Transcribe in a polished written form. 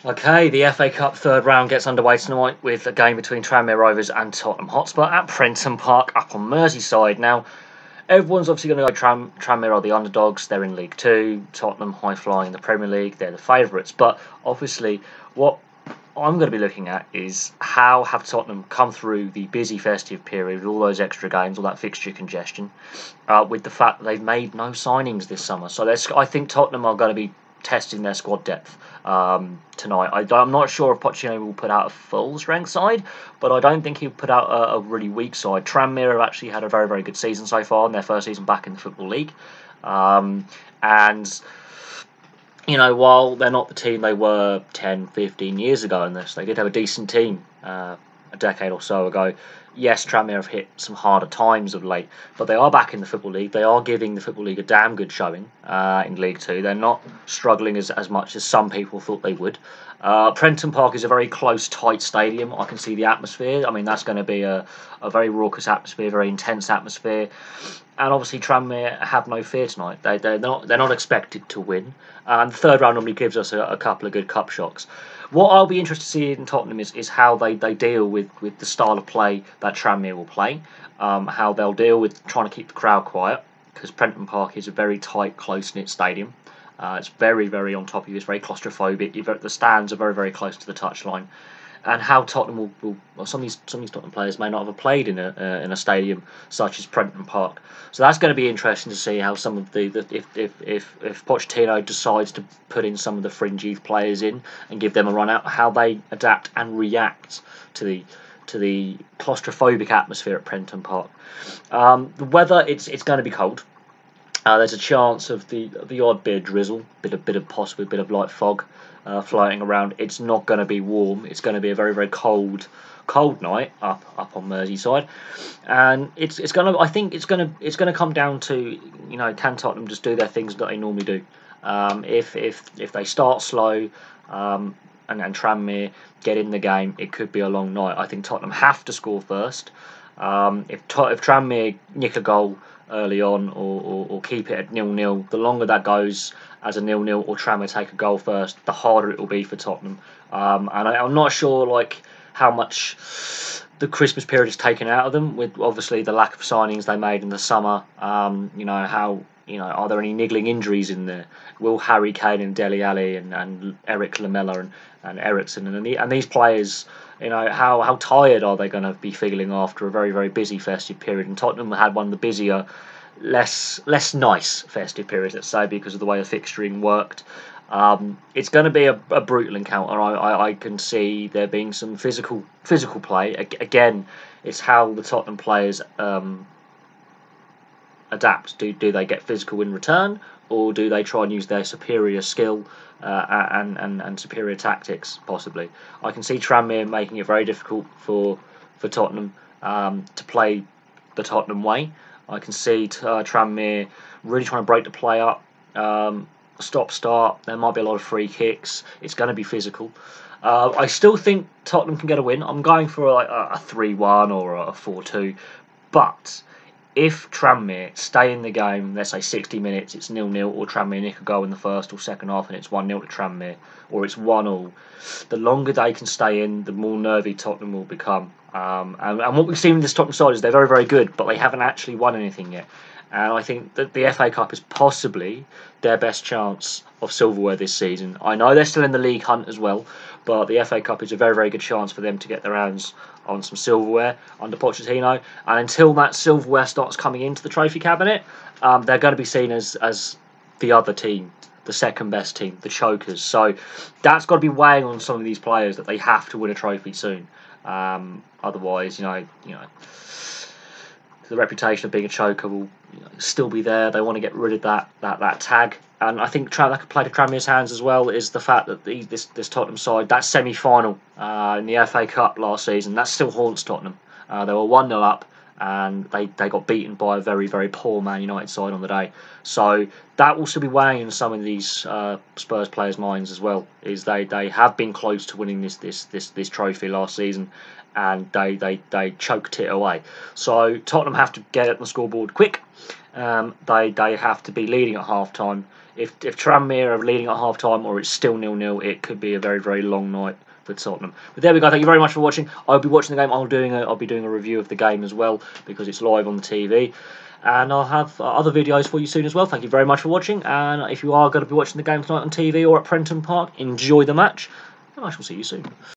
Okay, the FA Cup third round gets underway tonight with a game between Tranmere Rovers and Tottenham Hotspur at Prenton Park up on Merseyside. Now, everyone's obviously going to go Tranmere are the underdogs. They're in League Two. Tottenham high flying in the Premier League. They're the favourites. But obviously, what I'm going to be looking at is how have Tottenham come through the busy festive period with all those extra games, all that fixture congestion, with the fact that they've made no signings this summer. So I think Tottenham are going to be testing their squad depth tonight. I'm not sure if Pochettino will put out a full strength side, but I don't think he'll put out a really weak side. Tranmere have actually had a very, very good season so far in their first season back in the Football League. And while they're not the team they were 10, 15 years ago in this, they did have a decent team a decade or so ago. Yes, Tranmere have hit some harder times of late, but they are back in the Football League. They are giving the Football League a damn good showing in League Two. They're not struggling as much as some people thought they would. Prenton Park is a very close, tight stadium. I can see the atmosphere. I mean, that's going to be a very raucous atmosphere, very intense atmosphere. And obviously, Tranmere have no fear tonight. They're not expected to win. And the third round normally gives us a couple of good cup shocks. What I'll be interested to see in Tottenham is how they deal with the style of play that Tranmere will play. How they'll deal with trying to keep the crowd quiet, because Prenton Park is a very tight, close-knit stadium. It's very, very on top of you. It's very claustrophobic. The stands are very, very close to the touchline. And how Tottenham well, some of these Tottenham players may not have played in a stadium such as Prenton Park. So that's going to be interesting to see how some of if Pochettino decides to put in some of the fringe youth players in and give them a run out, how they adapt and react to the claustrophobic atmosphere at Prenton Park. The weather, it's going to be cold. There's a chance of the odd bit of drizzle, possibly a bit of light fog floating around. It's not going to be warm. It's going to be a very, very cold night up on Merseyside, and I think it's going to come down to can Tottenham just do their things that they normally do. If they start slow, and Tranmere get in the game, it could be a long night. I think Tottenham have to score first. If Tranmere nick a goal early on or keep it at 0-0, the longer that goes as a 0-0 or Tranmere take a goal first, the harder it will be for Tottenham. And I'm not sure how much the Christmas period has taken out of them, with obviously the lack of signings they made in the summer. Are there any niggling injuries in there? Will Harry Kane and Dele Alli and Eric Lamela and Ericsson and these players, how tired are they going to be feeling after a very, very busy festive period? And Tottenham had one of the busier, less nice festive periods, let's say, because of the way the fixturing worked. It's going to be a brutal encounter. I can see there being some physical play. Again, it's how the Tottenham players adapt. Do they get physical in return, or do they try and use their superior skill and superior tactics? Possibly, I can see Tranmere making it very difficult for Tottenham to play the Tottenham way. I can see Tranmere really trying to break the play up, stop-start. There might be a lot of free kicks. It's going to be physical. I still think Tottenham can get a win. I'm going for a 3-1 or a 4-2, but if Tranmere stay in the game, let's say 60 minutes, it's 0-0, or Tranmere nick a goal in the first or second half and it's 1-0 to Tranmere, or it's 1-1, the longer they can stay in, the more nervy Tottenham will become. And what we've seen in this Tottenham side is they're very, very good, but they haven't actually won anything yet. And I think that the FA Cup is possibly their best chance of silverware this season. I know they're still in the league hunt as well, but the FA Cup is a very, very good chance for them to get their hands on some silverware under Pochettino. And until that silverware starts coming into the trophy cabinet, they're going to be seen as the other team, the second best team, the chokers. So that's got to be weighing on some of these players that they have to win a trophy soon. Otherwise, the reputation of being a choker will still be there. They want to get rid of that tag. And I think that could play to Tranmere's hands as well, is the fact that this Tottenham side, that semi-final in the FA Cup last season, that still haunts Tottenham. They were 1-0 up and they got beaten by a very, very poor Man United side on the day. So that will still be weighing in some of these Spurs players' minds as well, is they have been close to winning this trophy last season, and they choked it away. So Tottenham have to get it on the scoreboard quick. They have to be leading at half time if Tranmere are leading at half time or it's still 0-0, it could be a very, very long night for Tottenham. But there we go. Thank you very much for watching. I'll be watching the game. I'll be doing a review of the game as well because it's live on the TV. And I'll have other videos for you soon as well. Thank you very much for watching. And if you are going to be watching the game tonight on TV or at Prenton Park, enjoy the match. And I shall see you soon.